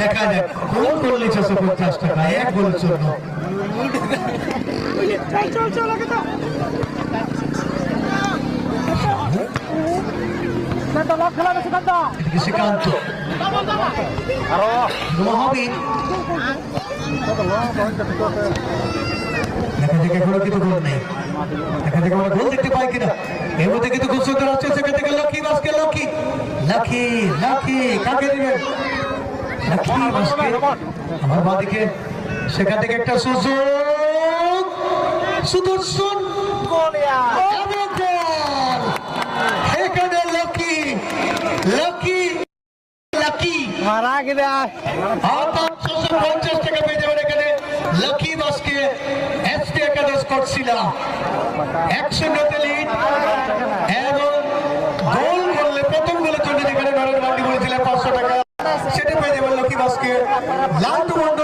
দেখা যাক কোন গোল নিচ্ছে 50 টাকা এক গোলের জন্য। শ্রীকান্ত মহাবীর দেখা যাক এখনো কিন্তু গোল নেই, দেখা যাক আমরা গোল দেখতে পাই কিনা। এর মধ্যে কিন্তু খুব সুন্দর আসছে সেখান থেকে লক্ষ্মী বাসকে লক্ষ্মী লক্ষ্মী লক্ষ্মী কাকে দিবেন লক্ষ্মী বাসকে আমার বাদিকে সেখান থেকে একটা সুযোগ সুদর্শন এখানে লক্ষ্মী লক্ষ্মী লক্ষ্মী মারা গেলে 50 টাকা পেয়ে যাবেন এখানে লক্ষ্মী বাসকে এসটি একাদশ করছিলাম 1-0 লিড এবং গোল করলে প্রথম গোলের জন্য যেখানে নরেন্দ্র মান্ডি বলেছিলেন 500 টাকা সেটা পেয়ে যাবেন লক্ষ্মী বাসকে লালটু মন্ডল